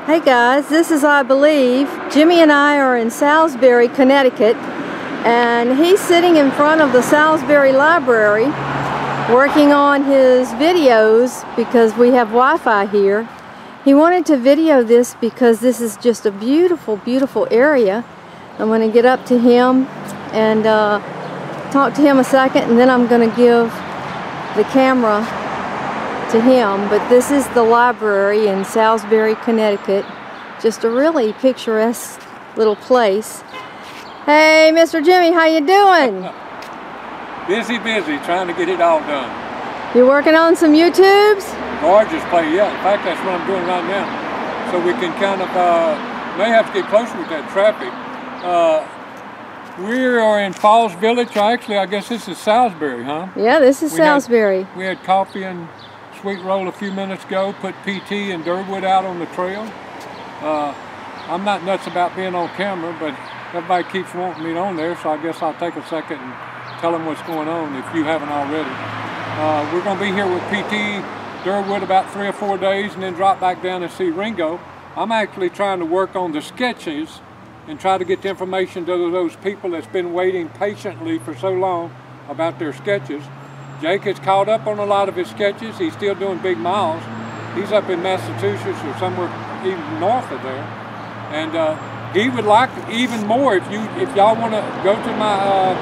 Hey guys, this is I Believe. Jimmy and I are in Salisbury, Connecticut, and he's sitting in front of the Salisbury Library working on his videos because we have Wi-Fi here. He wanted to video this because this is just a beautiful, beautiful area. I'm going to get up to him and talk to him a second, and then I'm going to give the camera to him. But this is the library in Salisbury, Connecticut. Just a really picturesque little place. Hey, Mr. Jimmy, how you doing? Busy, trying to get it all done. You working on some YouTubes? Gorgeous place, yeah. In fact, that's what I'm doing right now. So we can kind of, may have to get closer with that traffic. We are in Falls Village. Actually, I guess this is Salisbury, huh? Yeah, this is Salisbury. We had coffee and sweet roll a few minutes ago, put PT and Durwood out on the trail. I'm not nuts about being on camera, but everybody keeps wanting me on there, so I guess I'll take a second and tell them what's going on if you haven't already. We're going to be here with PT Durwood about 3 or 4 days and then drop back down and see Ringo. I'm actually trying to work on the sketches and try to get the information to those people that's been waiting patiently for so long about their sketches. Jake has caught up on a lot of his sketches. He's still doing big miles. He's up in Massachusetts or somewhere even north of there. And he would like even more if y'all want to go to my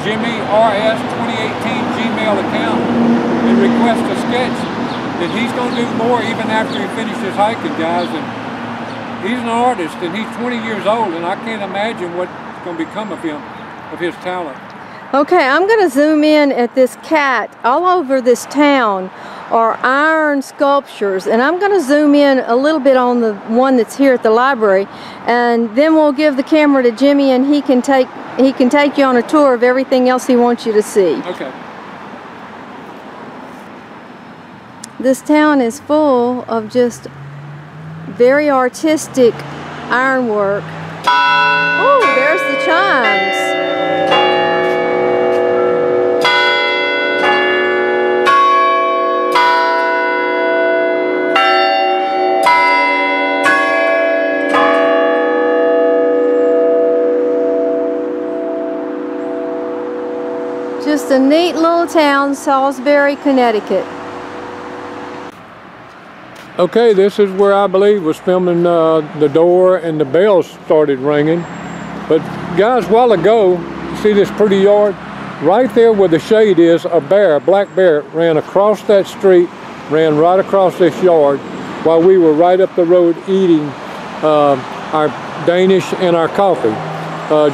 Jimmy RS 2018 Gmail account and request a sketch, then he's going to do more even after he finishes hiking, guys. And he's an artist and he's 20 years old, and I can't imagine what's going to become of him, of his talent. Okay, I'm going to zoom in at this cat. All over this town are iron sculptures, and I'm going to zoom in a little bit on the one that's here at the library, and then we'll give the camera to Jimmy, and he can take you on a tour of everything else he wants you to see. Okay. This town is full of just very artistic ironwork. Oh, there's the chimes. Just a neat little town, Salisbury, Connecticut. Okay, this is where I believe was filming the door and the bells started ringing. But guys, a while ago, you see this pretty yard? Right there where the shade is, a bear, a black bear, ran across that street, ran right across this yard while we were right up the road eating our Danish and our coffee.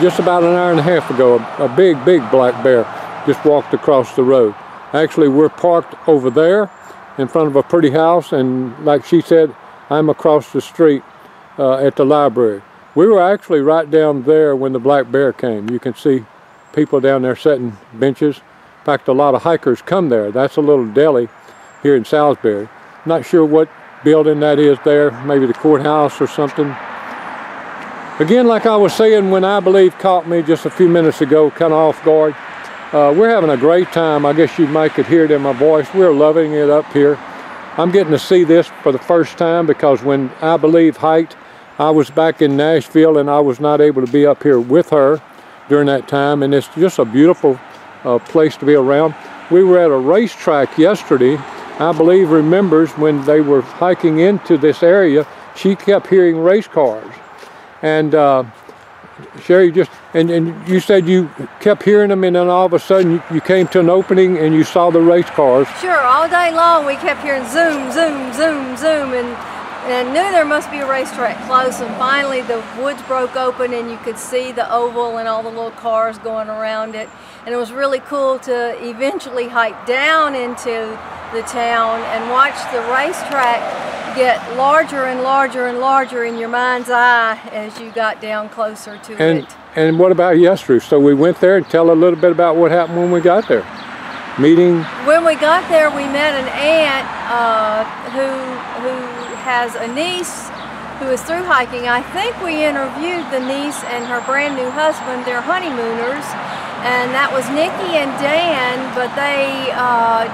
Just about an hour and a half ago, a big black bear just walked across the road. Actually, we're parked over there in front of a pretty house, and like she said, I'm across the street at the library. We were actually right down there when the black bear came. You can see people down there setting benches. In fact, a lot of hikers come there. That's a little deli here in Salisbury. Not sure what building that is there, maybe the courthouse or something. Again, like I was saying, when I Believe caught me just a few minutes ago, kind of off guard, we're having a great time. I guess you might could hear it in my voice. We're loving it up here. I'm getting to see this for the first time because when I Believe hiked, I was back in Nashville and I was not able to be up here with her during that time. And it's just a beautiful place to be around. We were at a racetrack yesterday. I Believe remembers when they were hiking into this area, she kept hearing race cars. And Sherry, and you said you kept hearing them, and then all of a sudden you came to an opening and you saw the race cars. Sure, all day long we kept hearing zoom, zoom, zoom, zoom, and knew there must be a racetrack close, and finally the woods broke open and you could see the oval and all the little cars going around it. And it was really cool to eventually hike down into the town and watch the racetrack get larger and larger and larger in your mind's eye as you got down closer to it. And what about yesterday? So we went there, and tell a little bit about what happened when we got there. Meeting? When we got there, we met an aunt who has a niece who is through hiking. I think we interviewed the niece and her brand new husband. They're honeymooners, and that was Nikki and Dan, but they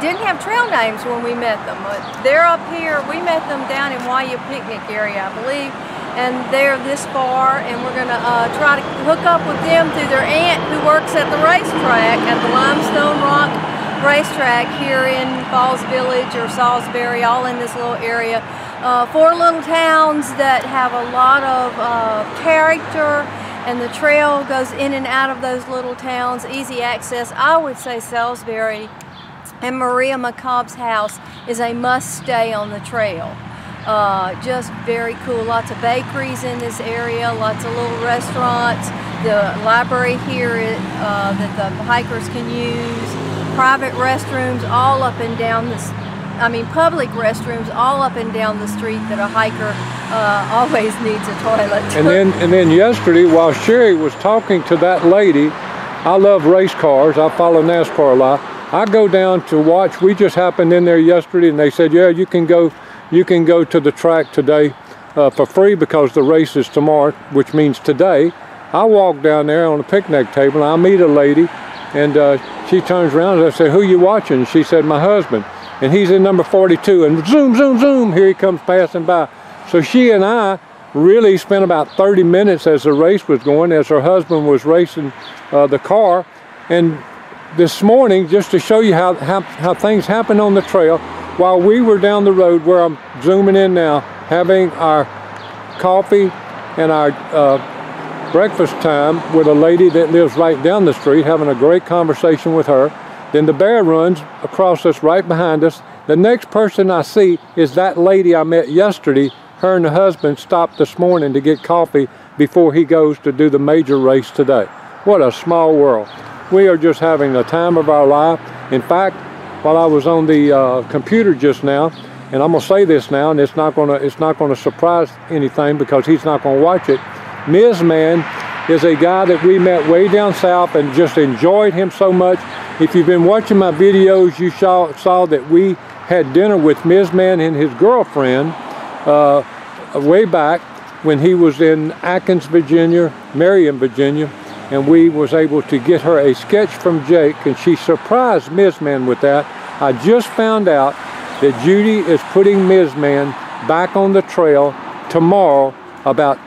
didn't have trail names when we met them. They're up here. We met them down in Waya Picnic area, I believe, and they're this far, and we're going to try to hook up with them through their aunt who works at the racetrack, at the Limestone Rock racetrack here in Falls Village or Salisbury, all in this little area. 4 little towns that have a lot of character, and the trail goes in and out of those little towns, easy access. I would say Salisbury and Maria McCobb's house is a must stay on the trail. Just very cool. Lots of bakeries in this area, lots of little restaurants. The library here that the hikers can use. Private restrooms all up and down this. Public restrooms all up and down the street that a hiker always needs a toilet. And then yesterday, while Sherry was talking to that lady, I love race cars. I follow NASCAR a lot. I go down to watch. We just happened in there yesterday, and they said, yeah, you can go to the track today for free because the race is tomorrow, which means today. I walk down there on a picnic table, and I meet a lady, and she turns around and I said, who you watching? And she said, my husband. And he's in number 42, and zoom, zoom, zoom, here he comes passing by. So she and I really spent about 30 minutes as the race was going, as her husband was racing the car. And this morning, just to show you how things happen on the trail, while we were down the road where I'm zooming in now, having our coffee and our breakfast time with a lady that lives right down the street, having a great conversation with her. Then the bear runs across us right behind us. The next person I see is that lady I met yesterday. Her and the husband stopped this morning to get coffee before he goes to do the major race today. What a small world. We are just having the time of our life. In fact, while I was on the computer just now, and I'm gonna say this now, and it's not gonna surprise anything because he's not gonna watch it. Ms. Man is a guy that we met way down south and just enjoyed him so much. If you've been watching my videos, you saw that we had dinner with Ms. Man and his girlfriend way back when he was in Athens, Virginia, Marion, Virginia, and we was able to get her a sketch from Jake, and she surprised Ms. Man with that. I just found out that Judy is putting Ms. Man back on the trail tomorrow about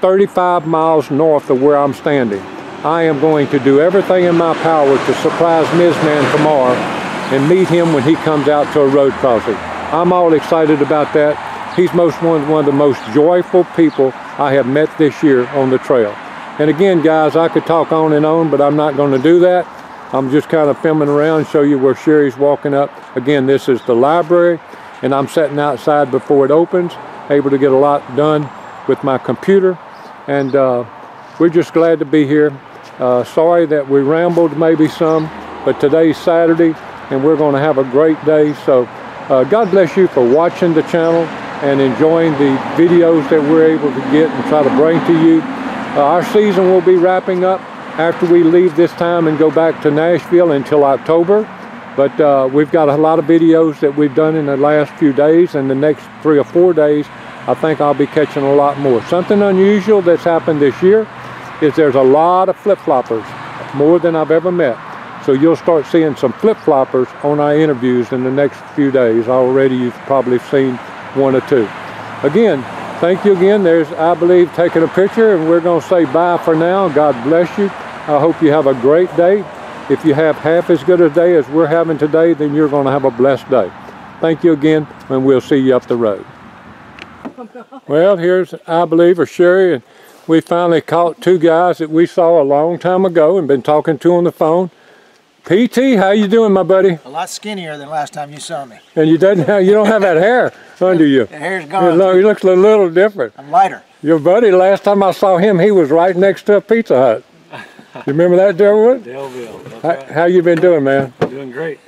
35 miles north of where I'm standing. I am going to do everything in my power to surprise Ms. Man tomorrow and meet him when he comes out to a road crossing. I'm all excited about that. He's one of the most joyful people I have met this year on the trail. And again, guys, I could talk on and on, but I'm not going to do that. I'm just kind of filming around, show you where Sherry's walking up. Again, this is the library, and I'm sitting outside before it opens, able to get a lot done with my computer. And we're just glad to be here. Sorry that we rambled maybe some, but today's Saturday and we're going to have a great day. So God bless you for watching the channel and enjoying the videos that we're able to get and try to bring to you. Our season will be wrapping up after we leave this time and go back to Nashville until October. But we've got a lot of videos that we've done in the last few days, and the next 3 or 4 days I think I'll be catching a lot more. Something unusual that's happened this year is there's a lot of flip-floppers, more than I've ever met. So you'll start seeing some flip-floppers on our interviews in the next few days. Already you've probably seen 1 or 2. Again, thank you again. There's, I believe, taking a picture, and we're going to say bye for now. God bless you. I hope you have a great day. If you have half as good a day as we're having today, then you're going to have a blessed day. Thank you again, and we'll see you up the road. Well, here's, I believe, Sherry, and we finally caught 2 guys that we saw a long time ago and been talking to on the phone. PT, how you doing, my buddy? A lot skinnier than last time you saw me. And you don't have that hair under you. The hair's gone. He looks a little different. I'm lighter. Your buddy, last time I saw him, he was right next to a Pizza Hut. You remember that, Durwood? Delville. How you been doing, man? Doing great.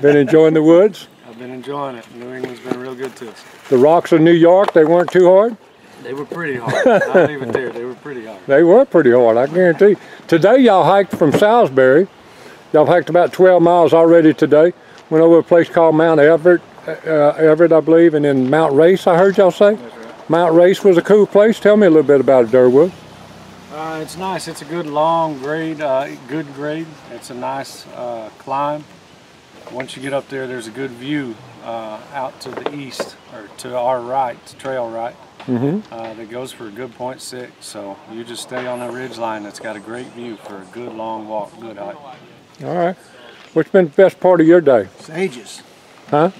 Been enjoying the woods? I've been enjoying it. New England's been real good to us. The rocks of New York, they weren't too hard? They were pretty hard. I'll leave it there. They were pretty hard. They were pretty hard, I guarantee. Today y'all hiked from Salisbury. Y'all hiked about 12 miles already today. Went over a place called Mount Everett, I believe, and then Mount Race, I heard y'all say. That's right. Mount Race was a cool place. Tell me a little bit about it, Durwood. It's nice. It's a good long grade, good grade. It's a nice climb. Once you get up there, there's a good view out to the east, or to our right, trail right, that goes for a good 0.6. So you just stay on the ridge line. That's got a great view for a good long walk, good hike. All right. What's been the best part of your day? Sages. Huh?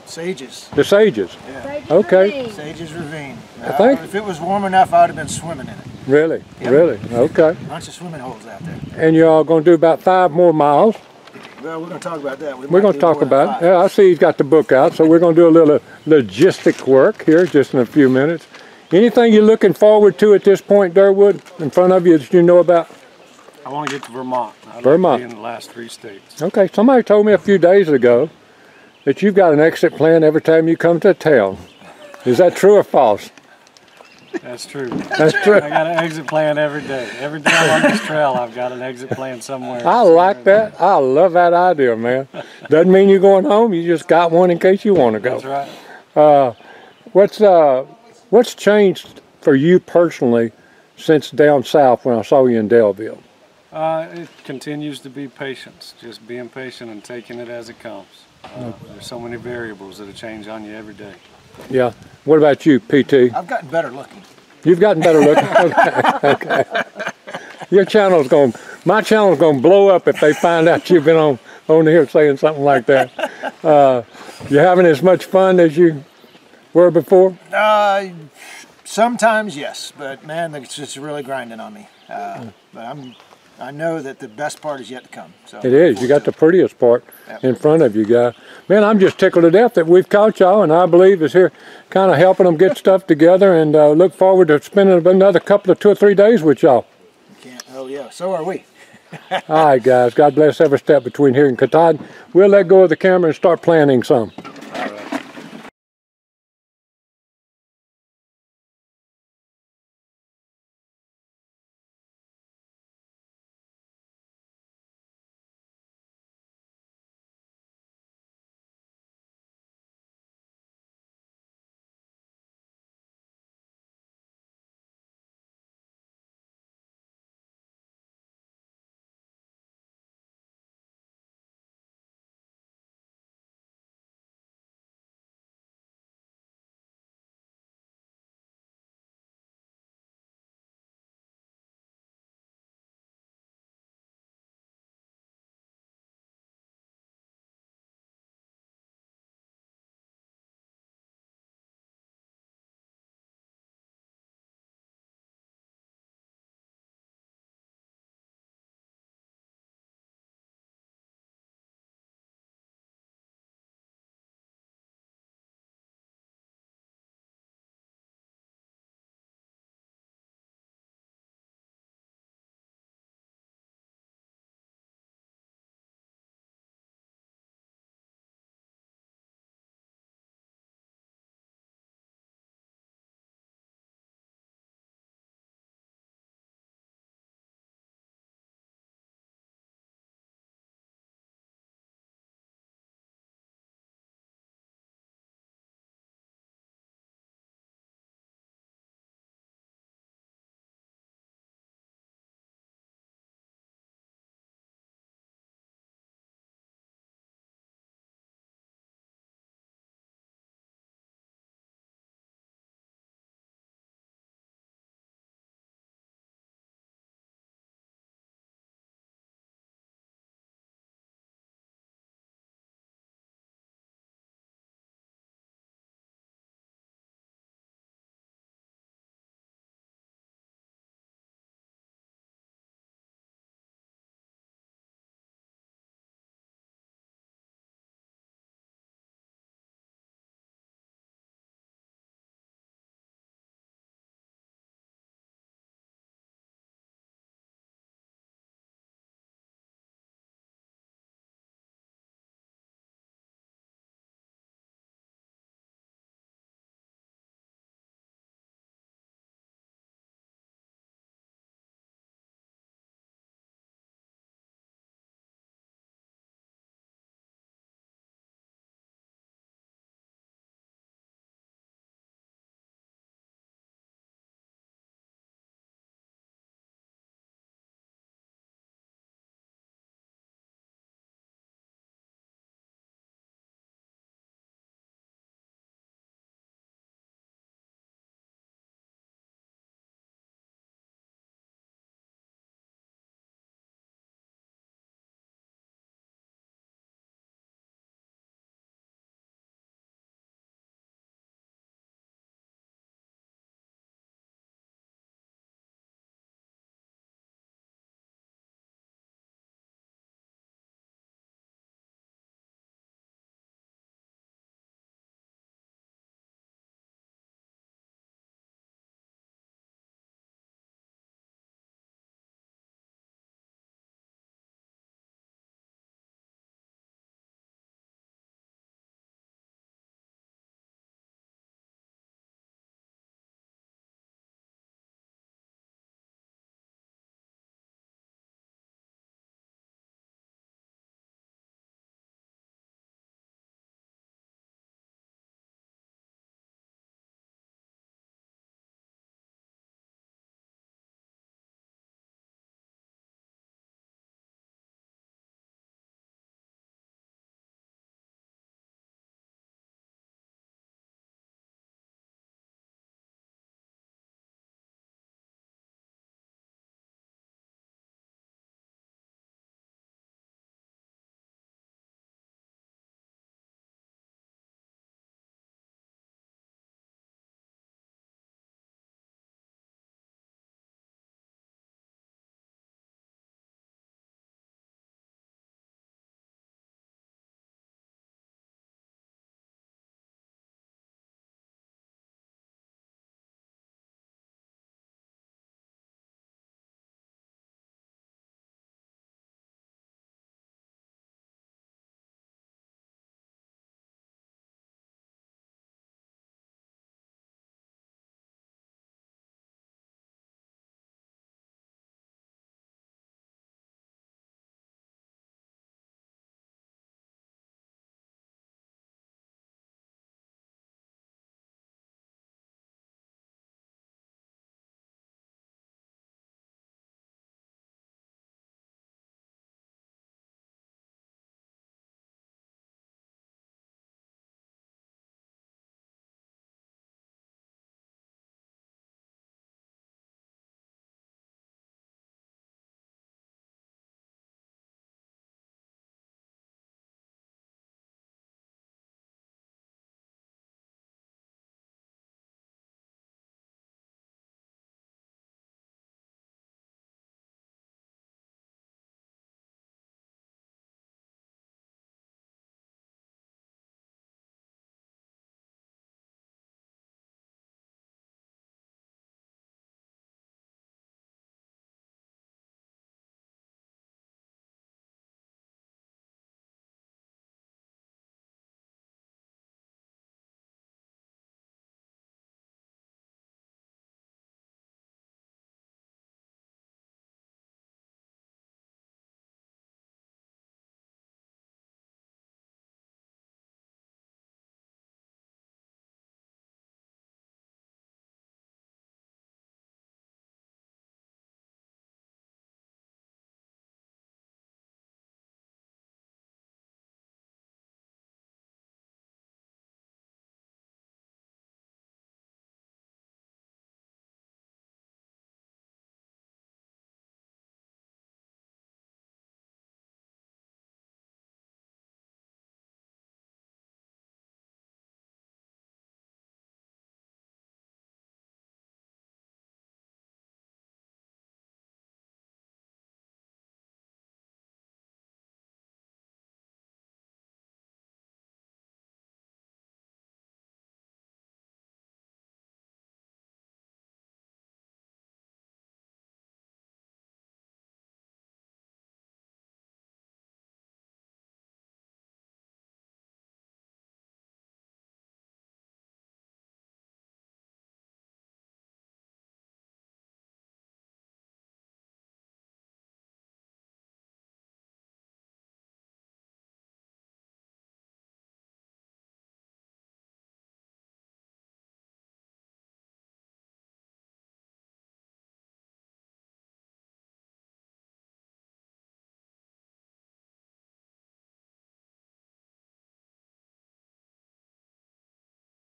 Sages. The Sages. Yeah. Sages Okay. Ravine. Sages Ravine. I think. If it was warm enough, I would have been swimming in it. Really? Yep. Really? Okay. Bunch of swimming holes out there. And you're all going to do about 5 more miles. Well, we're going to talk about that. We're going to talk about it. Yeah, I see he's got the book out, so we're going to do a little logistic work here just in a few minutes. Anything you're looking forward to at this point, Durwood, in front of you that you know about? I want to get to Vermont. I'd Vermont. like to be in the last 3 states. Okay, somebody told me a few days ago that you've got an exit plan every time you come to town. Is that true or false? That's true. That's true. I got an exit plan every day. Every day I'm on this trail, I've got an exit plan somewhere. I like that. I love that idea, man. Doesn't mean you're going home. You just got one in case you want to go. That's right. What's changed for you personally since down south when I saw you in Delville? It continues to be patience. Just being patient and taking it as it comes. There's so many variables that change on you every day. Yeah. What about you, PT? I've gotten better looking. You've gotten better looking. Okay. Your channel's my channel's gonna blow up if they find out you've been on here saying something like that. You having as much fun as you were before? Sometimes yes, but man, it's just really grinding on me. But I know that the best part is yet to come. So It is. You got the prettiest part in front of you, guys. Man, I'm just tickled to death that we've caught y'all, and I believe is here kind of helping them get stuff together, and look forward to spending another couple of 2 or 3 days with y'all. Oh yeah, so are we. All right, guys. God bless every step between here and Katahdin. We'll let go of the camera and start planning some.